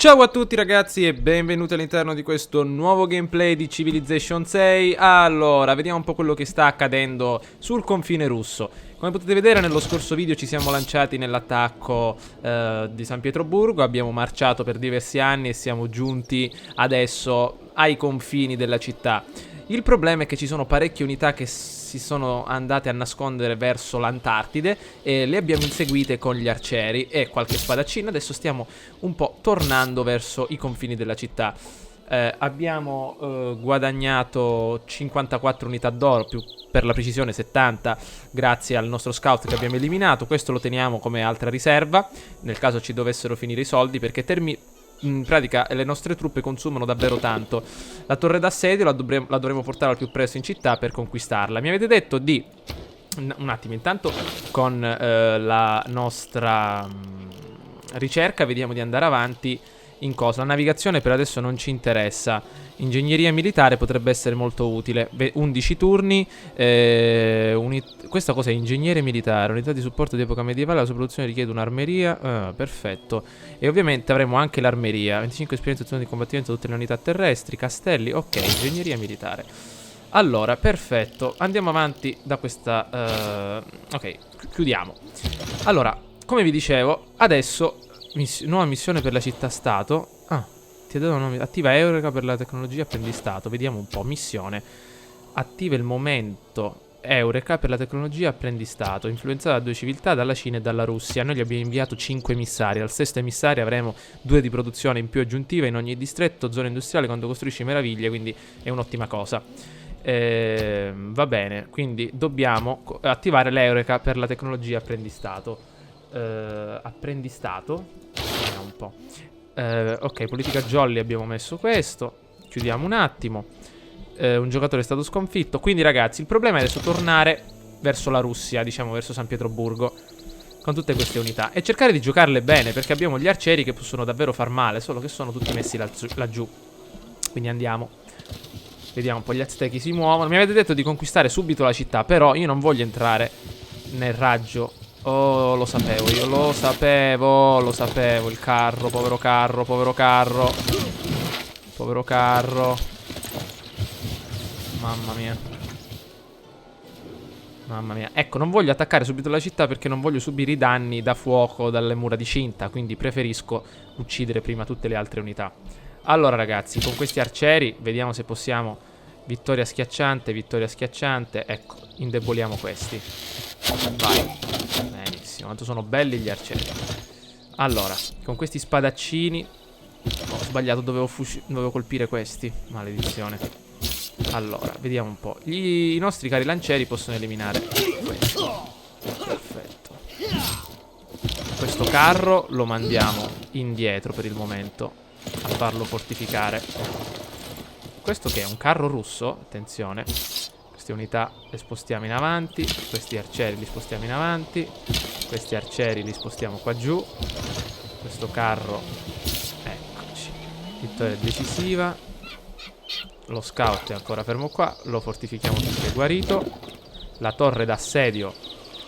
Ciao a tutti ragazzi e benvenuti all'interno di questo nuovo gameplay di Civilization 6. Allora, vediamo un po' quello che sta accadendo sul confine russo. Come potete vedere nello scorso video ci siamo lanciati nell'attacco di San Pietroburgo. Abbiamo marciato per diversi anni e siamo giunti adesso ai confini della città. Il problema è che ci sono parecchie unità che si sono andate a nascondere verso l'Antartide e le abbiamo inseguite con gli arcieri e qualche spadaccino. Adesso stiamo un po' tornando verso i confini della città. Abbiamo guadagnato 54 unità d'oro, più per la precisione 70, grazie al nostro scout che abbiamo eliminato. Questo lo teniamo come altra riserva, nel caso ci dovessero finire i soldi, perché in pratica le nostre truppe consumano davvero tanto. La torre d'assedio la dovremo portare al più presto in città per conquistarla. Mi avete detto di... Un attimo, intanto con la nostra ricerca vediamo di andare avanti in cosa. La navigazione per adesso non ci interessa. Ingegneria militare potrebbe essere molto utile. 11 turni. Questa cosa è ingegnere militare. Unità di supporto di epoca medievale. La sua produzione richiede un'armeria. Perfetto. E ovviamente avremo anche l'armeria. 25 esperienze di combattimento tutte le unità terrestri. Castelli. Ok, ingegneria militare. Allora, perfetto. Andiamo avanti da questa... ok, chiudiamo. Allora, come vi dicevo, adesso... nuova missione per la città-stato. Ti ha dato un nome. Attiva Eureka per la tecnologia apprendistato. Vediamo un po'. Missione. Attiva il momento Eureka per la tecnologia apprendistato. Influenzata da 2 civiltà, dalla Cina e dalla Russia. Noi gli abbiamo inviato 5 emissari. Al 6º emissario avremo 2 di produzione in più aggiuntiva in ogni distretto, zona industriale, quando costruisci meraviglie. Quindi è un'ottima cosa. Va bene. Quindi dobbiamo attivare l'Eureka per la tecnologia apprendistato. Apprendistato. Vediamo un po'. Ok, politica jolly abbiamo messo questo. Chiudiamo un attimo. Un giocatore è stato sconfitto. Quindi ragazzi, il problema è adesso tornare verso la Russia, diciamo verso San Pietroburgo, con tutte queste unità, e cercare di giocarle bene, perché abbiamo gli arcieri che possono davvero far male, solo che sono tutti messi laggiù. Quindi andiamo. Vediamo un po', gli aztechi si muovono. Mi avete detto di conquistare subito la città, però io non voglio entrare nel raggio. Oh, lo sapevo, io lo sapevo, il carro, povero carro, povero carro. Povero carro. Mamma mia. Mamma mia. Ecco, non voglio attaccare subito la città perché non voglio subire i danni da fuoco dalle mura di cinta, quindi preferisco uccidere prima tutte le altre unità. Allora ragazzi, con questi arcieri vediamo se possiamo... Vittoria schiacciante, ecco, indeboliamo questi. Vai. Benissimo, quanto sono belli gli arcieri. Allora, con questi spadaccini... Ho sbagliato, dovevo colpire questi. Maledizione. Allora, vediamo un po'. I nostri cari lancieri possono eliminare questo. Perfetto. Questo carro lo mandiamo indietro per il momento, a farlo fortificare. Questo che è un carro russo, attenzione. Queste unità le spostiamo in avanti. Questi arcieri li spostiamo in avanti. Questi arcieri li spostiamo qua giù. Questo carro, eccoci. Vittoria decisiva. Lo scout è ancora fermo qua. Lo fortifichiamo finché è guarito. La torre d'assedio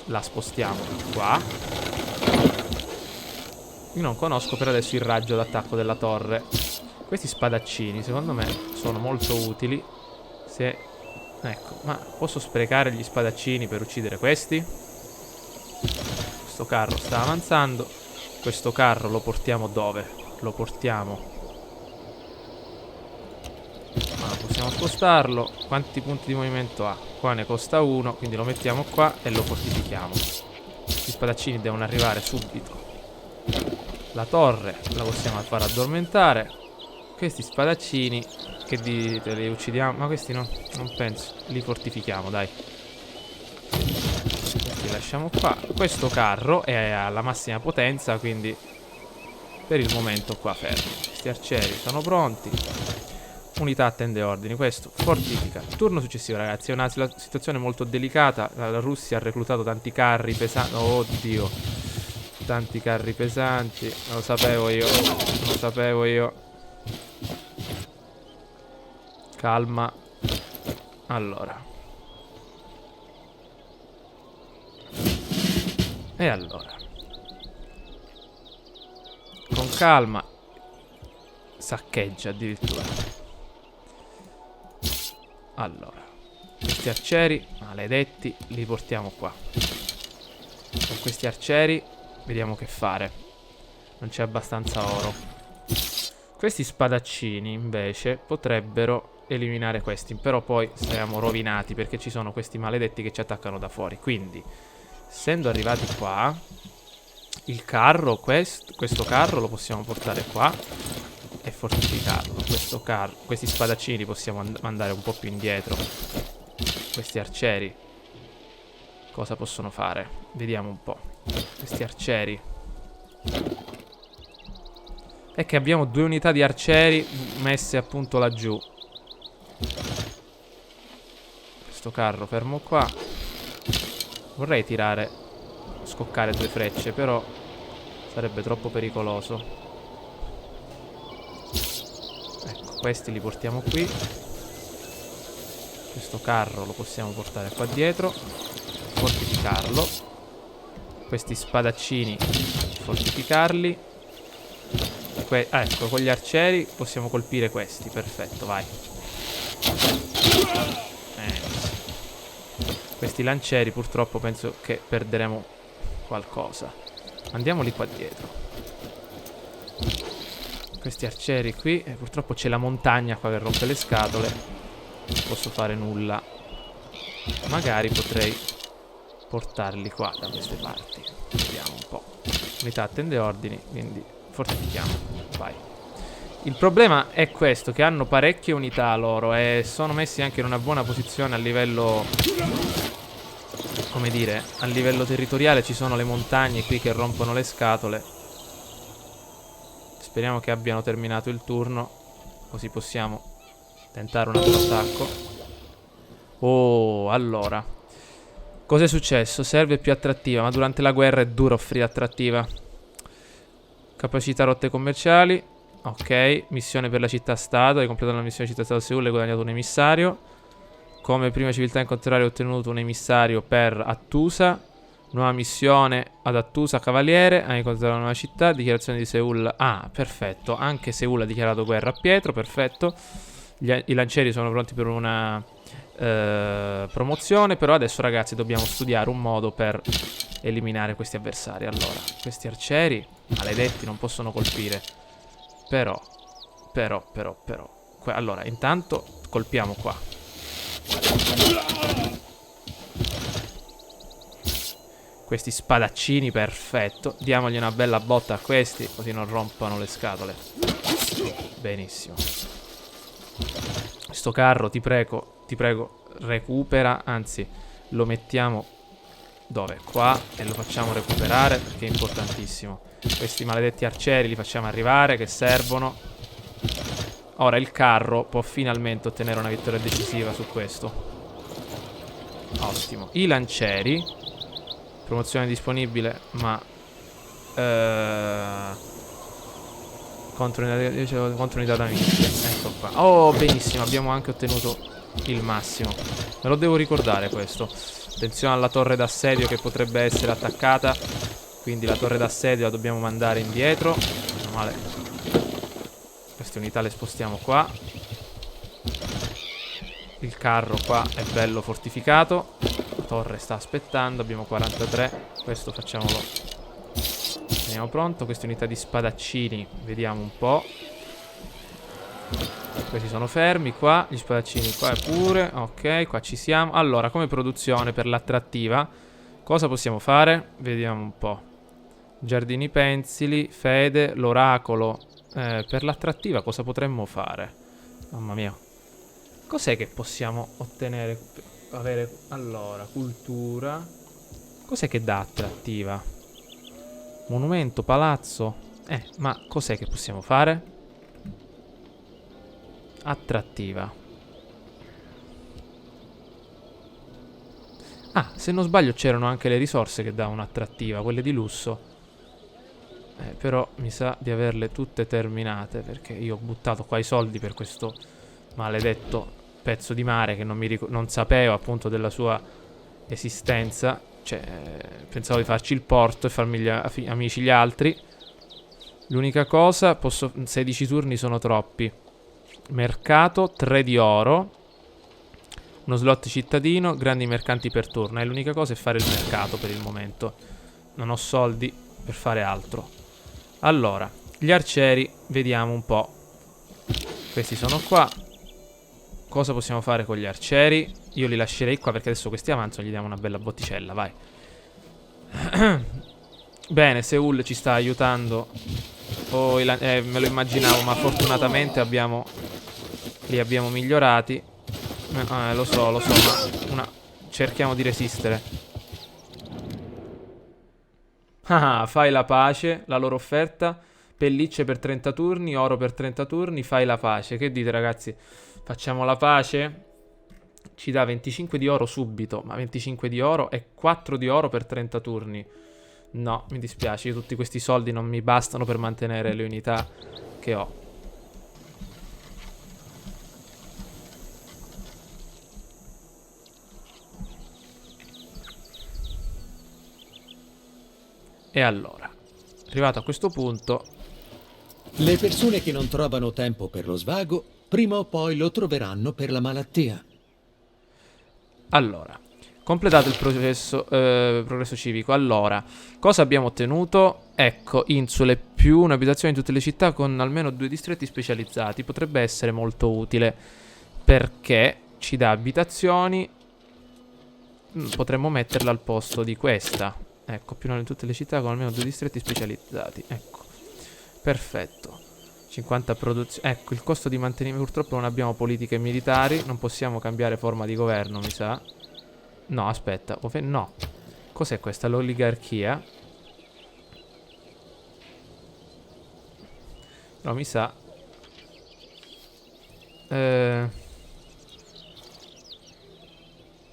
la spostiamo qua. Io non conosco per adesso il raggio d'attacco della torre. Questi spadaccini secondo me sono molto utili. Se... ecco, ma posso sprecare gli spadaccini per uccidere questi? Questo carro sta avanzando. Questo carro lo portiamo dove? Lo portiamo... ma possiamo spostarlo. Quanti punti di movimento ha? Qua ne costa 1, quindi lo mettiamo qua e lo fortifichiamo. Gli spadaccini devono arrivare subito. La torre la possiamo far addormentare. Questi spadaccini, che dite, li uccidiamo? Ma questi no, non penso. Li fortifichiamo, dai. Questi li lasciamo qua. Questo carro è alla massima potenza, quindi per il momento qua fermo. Questi arcieri sono pronti. Unità attende ordini. Questo fortifica. Turno successivo, ragazzi. È una situazione molto delicata. La Russia ha reclutato tanti carri pesanti. Oddio. Tanti carri pesanti. Lo sapevo io. Lo sapevo io. Calma. Allora. E allora. Con calma. saccheggia addirittura. Allora, questi arcieri maledetti li portiamo qua. Con questi arcieri vediamo che fare. Non c'è abbastanza oro. Questi spadaccini invece potrebbero eliminare questi, però poi siamo rovinati perché ci sono questi maledetti che ci attaccano da fuori. Quindi, essendo arrivati qua, il carro, questo carro lo possiamo portare qua e fortificarlo. Questo carro, questi spadaccini li possiamo mandare un po' più indietro. Questi arcieri cosa possono fare? Vediamo un po'. Questi arcieri. È che abbiamo 2 unità di arcieri messe appunto laggiù. Questo carro fermo qua. Vorrei tirare, scoccare 2 frecce, però sarebbe troppo pericoloso. Ecco, questi li portiamo qui. Questo carro lo possiamo portare qua dietro. Fortificarlo. Questi spadaccini, fortificarli. Ecco, con gli arcieri possiamo colpire questi. Perfetto, vai. Questi lancieri purtroppo penso che perderemo qualcosa. Andiamoli qua dietro. Questi arcieri qui. Purtroppo c'è la montagna qua che rompe le scatole. Non posso fare nulla. Magari potrei portarli qua da queste parti. Vediamo un po'. Unità attende ordini, quindi fortifichiamo. Vai. Il problema è questo, che hanno parecchie unità loro e sono messi anche in una buona posizione a livello, come dire, a livello territoriale. Ci sono le montagne qui che rompono le scatole. Speriamo che abbiano terminato il turno, così possiamo tentare un altro attacco. Oh, allora, cos'è successo? Serve più attrattiva, ma durante la guerra è duro offrire attrattiva. Capacità rotte commerciali. Ok, missione per la città-stato. Hai completato la missione città-stato Seul e hai guadagnato un emissario. Come prima civiltà incontrare hai ottenuto un emissario per Attusa. Nuova missione ad Attusa Cavaliere. Hai incontrato una nuova città. Dichiarazione di Seul. Ah, perfetto. Anche Seul ha dichiarato guerra a Pietro. Perfetto. I lancieri sono pronti per una promozione. Però adesso, ragazzi, dobbiamo studiare un modo per eliminare questi avversari. Allora, questi arcieri maledetti non possono colpire. Però. Allora, intanto colpiamo qua. Questi spadaccini, perfetto. Diamogli una bella botta a questi, così non rompano le scatole. Benissimo. Questo carro, ti prego, recupera. Anzi, lo mettiamo dove? Qua. E lo facciamo recuperare, perché è importantissimo. Questi maledetti arcieri li facciamo arrivare, che servono. Ora il carro può finalmente ottenere una vittoria decisiva su questo. Ottimo. I lancieri. Promozione disponibile, ma contro unità da missile. Ecco qua. Oh, benissimo, abbiamo anche ottenuto il massimo. Me lo devo ricordare questo. Attenzione alla torre d'assedio che potrebbe essere attaccata. Quindi la torre d'assedio la dobbiamo mandare indietro. Meno male. Queste unità le spostiamo qua. Il carro qua è bello fortificato. La torre sta aspettando. Abbiamo 43. Questo facciamolo. Teniamo pronto. Queste unità di spadaccini. Vediamo un po'. Questi sono fermi qua. Gli spadaccini qua pure. Ok, qua ci siamo. Allora, come produzione per l'attrattiva, cosa possiamo fare? Vediamo un po'. Giardini pensili, fede, l'oracolo. Per l'attrattiva cosa potremmo fare? Mamma mia. Cos'è che possiamo ottenere? Avere, allora, cultura. Cos'è che dà attrattiva? Monumento, palazzo. Ma cos'è che possiamo fare? Attrattiva. Ah, se non sbaglio c'erano anche le risorse che davano attrattiva, quelle di lusso. Però mi sa di averle tutte terminate, perché io ho buttato qua i soldi per questo maledetto pezzo di mare che non sapevo appunto della sua esistenza. Cioè, pensavo di farci il porto e farmi amici gli altri. L'unica cosa, 16 turni sono troppi. Mercato, 3 di oro. Uno slot cittadino, grandi mercanti per turno. E l'unica cosa è fare il mercato per il momento. Non ho soldi per fare altro. Allora, gli arcieri, vediamo un po'. Questi sono qua. Cosa possiamo fare con gli arcieri? Io li lascerei qua perché adesso questi avanzano, gli diamo una bella botticella, vai. Bene, Seul ci sta aiutando. Oh, me lo immaginavo, ma fortunatamente li abbiamo migliorati. Lo so, ma cerchiamo di resistere. Ah, fai la pace, la loro offerta. Pellicce per 30 turni, oro per 30 turni, fai la pace. Che dite, ragazzi? Facciamo la pace? Ci dà 25 di oro subito, ma 25 di oro e 4 di oro per 30 turni. No, mi dispiace, io tutti questi soldi non mi bastano per mantenere le unità che ho. E allora, arrivato a questo punto... Le persone che non trovano tempo per lo svago, prima o poi lo troveranno per la malattia. Allora, completato il progresso civico. Allora, cosa abbiamo ottenuto? Ecco, insule più un'abitazione in tutte le città con almeno 2 distretti specializzati. Potrebbe essere molto utile perché ci dà abitazioni. Potremmo metterla al posto di questa. Ecco, più una in tutte le città con almeno 2 distretti specializzati. Ecco, perfetto. 50 produzioni. Ecco, il costo di mantenimento. Purtroppo non abbiamo politiche militari. Non possiamo cambiare forma di governo, mi sa. No, aspetta. No. Cos'è questa? L'oligarchia. No, mi sa.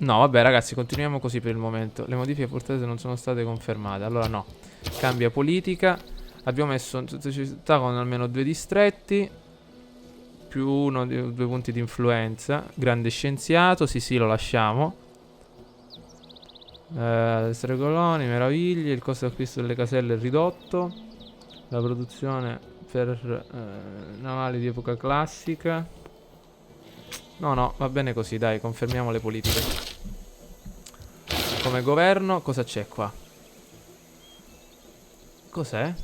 No, vabbè, ragazzi, continuiamo così per il momento. Le modifiche portate non sono state confermate. Allora, no. Cambia politica. Abbiamo messo in tutte le città con almeno 2 distretti. Più 2 punti di influenza. Grande scienziato. Sì, lo lasciamo. Essere coloni, meraviglie. Il costo d'acquisto delle caselle è ridotto. La produzione per navali di epoca classica. No, va bene così, dai, confermiamo le politiche. Come governo, cosa c'è qua? Cos'è?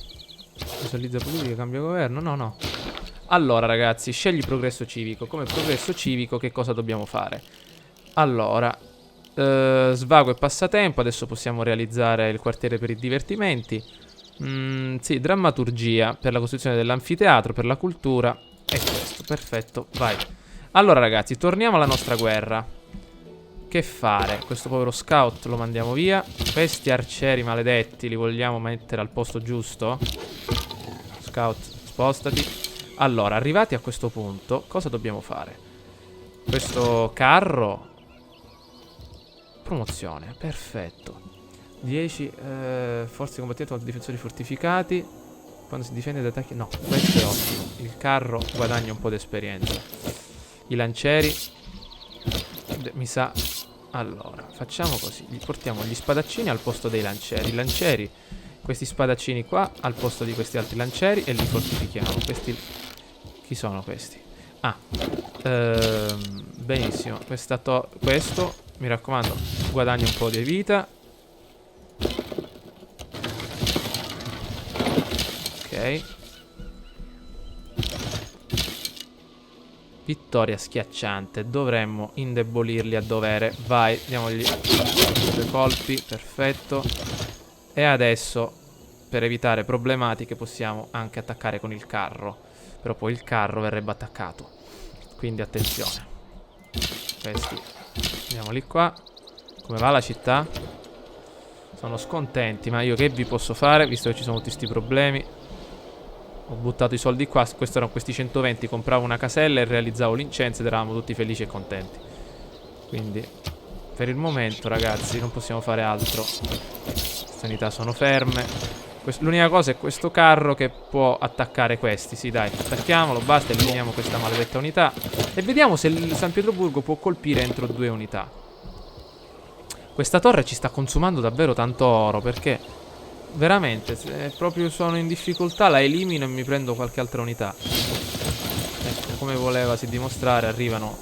Visualizza politica, cambia governo? No. Allora, ragazzi, scegli progresso civico. Come progresso civico, che cosa dobbiamo fare? Allora, svago e passatempo. Adesso possiamo realizzare il quartiere per i divertimenti. Sì, drammaturgia per la costruzione dell'anfiteatro, per la cultura. E questo, perfetto, vai. Allora, ragazzi, torniamo alla nostra guerra. Che fare? Questo povero scout lo mandiamo via. Questi arcieri maledetti li vogliamo mettere al posto giusto? Scout, spostati. Allora, arrivati a questo punto, cosa dobbiamo fare? Questo carro. Promozione, perfetto. 10 forze combattenti contro difensori fortificati. Quando si difende da attacchi. No, questo è ottimo. Il carro guadagna un po' di esperienza. I lancieri. Mi sa. Allora, facciamo così. Portiamo gli spadaccini al posto dei lancieri. I lancieri, questi spadaccini qua al posto di questi altri lancieri. E li fortifichiamo. Questi. Chi sono questi? Ah, benissimo. Questo, mi raccomando, guadagna un po' di vita. Ok. Vittoria schiacciante. Dovremmo indebolirli a dovere. Vai, diamogli 2 colpi. Perfetto. E adesso, per evitare problematiche, possiamo anche attaccare con il carro. Però poi il carro verrebbe attaccato. Quindi attenzione. Questi andiamoli qua. Come va la città? Sono scontenti, ma io che vi posso fare, visto che ci sono tutti questi problemi? Ho buttato i soldi qua. Questi erano questi 120. Compravo una casella e realizzavo l'incenso ed eravamo tutti felici e contenti. Quindi per il momento, ragazzi, non possiamo fare altro. Queste unità sono ferme. L'unica cosa è questo carro che può attaccare questi. Sì, dai, attacchiamolo, basta, eliminiamo questa maledetta unità. E vediamo se il San Pietroburgo può colpire entro 2 unità. Questa torre ci sta consumando davvero tanto oro, perché Veramente, se proprio sono in difficoltà la elimino e mi prendo qualche altra unità. Ecco, come volevasi dimostrare, arrivano.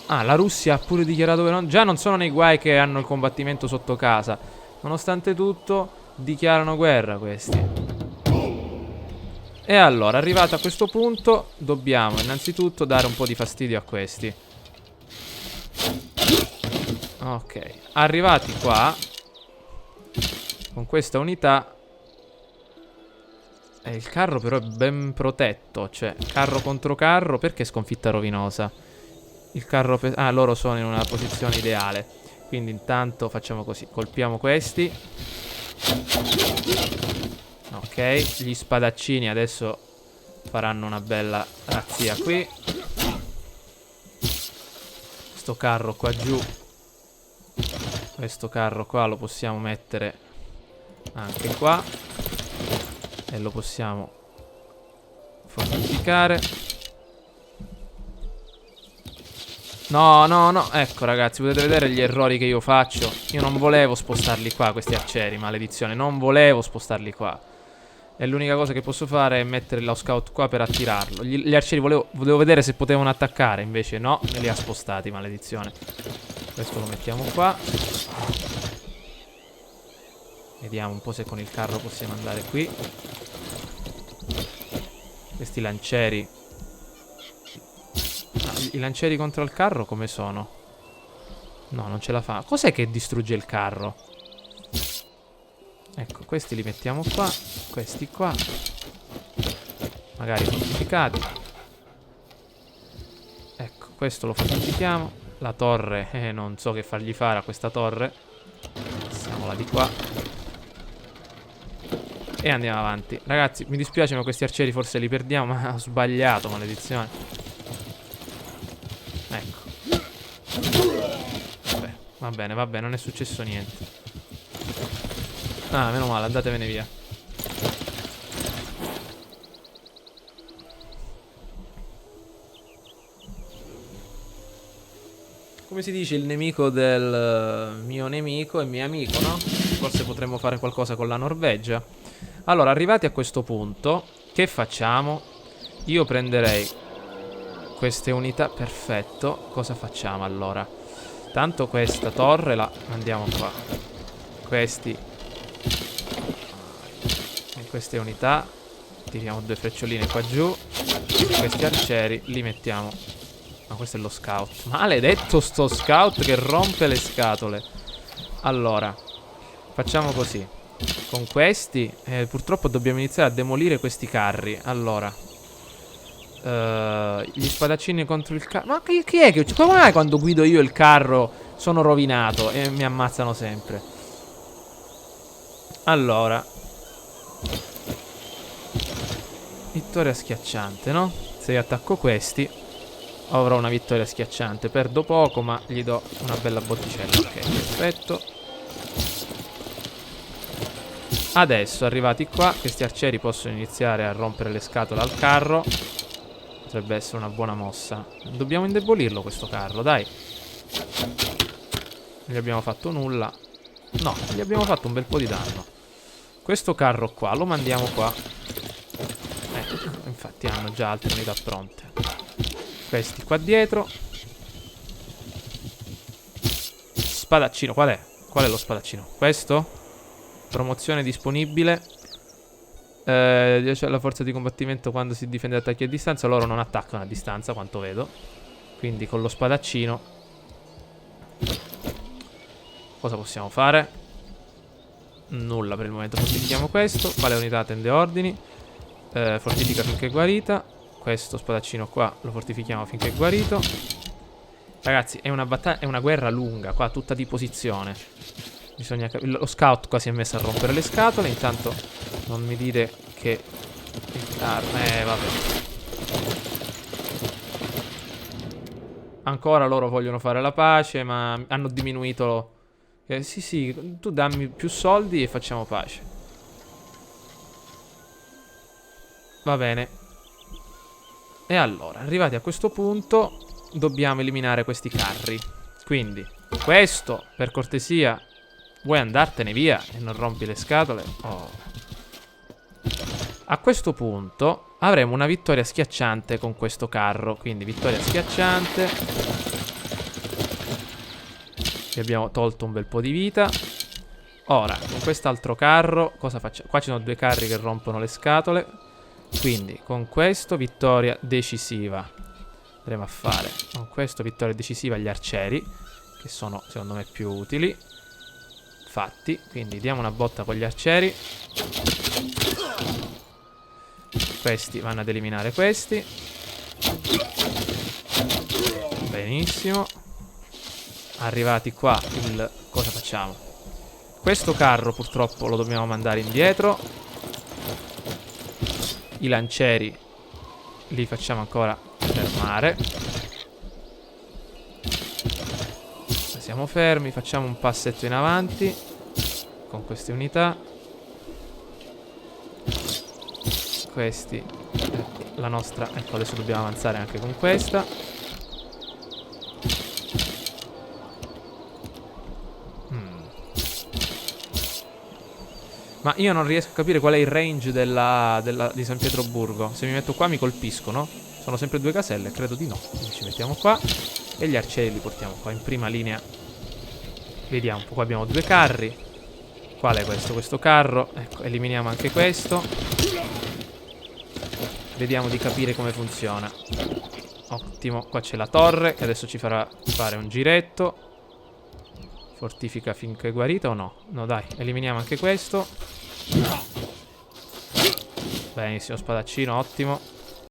Ah, la Russia ha pure dichiarato che già non sono nei guai che hanno il combattimento sotto casa. Nonostante tutto, dichiarano guerra questi. E allora, arrivato a questo punto, dobbiamo innanzitutto dare un po' di fastidio a questi. Ok, arrivati qua, con questa unità. Il carro però è ben protetto. Cioè, carro contro carro. Perché sconfitta rovinosa? Il carro... Ah, loro sono in una posizione ideale. Quindi intanto facciamo così. Colpiamo questi. Ok, gli spadaccini adesso faranno una bella razzia qui. Questo carro qua giù. Questo carro qua lo possiamo mettere anche qua. E lo possiamo fortificare. No, no, no. Ecco ragazzi, potete vedere gli errori che io faccio. Io non volevo spostarli qua, questi arcieri, maledizione. Non volevo spostarli qua. E l'unica cosa che posso fare è mettere lo scout qua per attirarlo. Gli arcieri volevo vedere se potevano attaccare. Invece no, me li ha spostati, maledizione. Questo lo mettiamo qua. Vediamo un po' se con il carro possiamo andare qui. Questi lancieri. Ah, i lancieri contro il carro come sono? No, non ce la fa. Cos'è che distrugge il carro? Ecco, questi li mettiamo qua. Questi qua. Magari fortificati. Ecco, questo lo fortifichiamo. La torre, non so che fargli fare a questa torre. Passiamola di qua. E andiamo avanti. Ragazzi, mi dispiace ma questi arcieri forse li perdiamo. Ma ho sbagliato, maledizione. Ecco. Vabbè, va bene, non è successo niente. Ah, meno male, andatevene via. Come si dice, il nemico del mio nemico è mio amico, no? Forse potremmo fare qualcosa con la Norvegia. Allora, arrivati a questo punto, che facciamo? Io prenderei queste unità. Perfetto. Cosa facciamo allora? Tanto questa torre la mandiamo qua. Questi e queste unità. Tiriamo due freccioline qua giù. Questi arcieri li mettiamo. Ma questo è lo scout. Maledetto sto scout che rompe le scatole. Allora, facciamo così. Con questi purtroppo dobbiamo iniziare a demolire questi carri. Allora, gli spadaccini contro il carro. Ma chi è che... Come mai quando guido io il carro sono rovinato e mi ammazzano sempre? Allora, vittoria schiacciante, no? Se io attacco questi avrò una vittoria schiacciante. Perdo poco ma gli do una bella botticella. Ok, perfetto. Adesso, arrivati qua, questi arcieri possono iniziare a rompere le scatole al carro. Potrebbe essere una buona mossa. Dobbiamo indebolirlo questo carro, dai. Non gli abbiamo fatto nulla. No, gli abbiamo fatto un bel po' di danno. Questo carro qua lo mandiamo qua. Ecco, infatti hanno già altre unità pronte. Questi qua dietro. Spadaccino, qual è? Qual è lo spadaccino? Questo? Promozione disponibile. C'è la forza di combattimento quando si difende da attacchi a distanza. Loro non attaccano a distanza, quanto vedo. Quindi con lo spadaccino cosa possiamo fare? Nulla per il momento. Fortifichiamo questo. Quale unità attende ordini? Fortifica finché è guarita. Questo spadaccino qua lo fortifichiamo finché è guarito. Ragazzi, è una battaglia, è una guerra lunga. Qua tutta di posizione. Bisogna lo scout qua si è messo a rompere le scatole. Intanto non mi dire che vabbè. Ancora loro vogliono fare la pace, ma hanno diminuito. Sì, tu dammi più soldi e facciamo pace. Va bene. E allora, arrivati a questo punto, dobbiamo eliminare questi carri. Quindi Questo, per cortesia, vuoi andartene via e non rompi le scatole? Oh. A questo punto avremo una vittoria schiacciante con questo carro. Quindi vittoria schiacciante. Gli abbiamo tolto un bel po' di vita. Ora, con quest'altro carro, cosa facciamo? Qua ci sono due carri che rompono le scatole. Quindi, con questo, vittoria decisiva. Andremo a fare con questo vittoria decisiva agli arcieri, che sono, secondo me, più utili. Fatti, quindi diamo una botta con gli arcieri. Questi vanno ad eliminare questi. Benissimo. Arrivati qua, cosa facciamo? Questo carro purtroppo lo dobbiamo mandare indietro. I lancieri li facciamo ancora fermare. Siamo fermi, facciamo un passetto in avanti con queste unità. Questi, la nostra, ecco, adesso dobbiamo avanzare anche con questa. Ma io non riesco a capire qual è il range di San Pietroburgo. Se mi metto qua mi colpiscono. Sono sempre due caselle? Credo di no. Quindi ci mettiamo qua. E gli arcieri li portiamo qua in prima linea. Vediamo un po'. Qua abbiamo due carri. Qual è questo? Questo carro. Ecco, eliminiamo anche questo. Vediamo di capire come funziona. Ottimo. Qua c'è la torre, che adesso ci farà fare un giretto. Fortifica finché guarita o no? No, dai, eliminiamo anche questo. Benissimo, spadaccino, ottimo.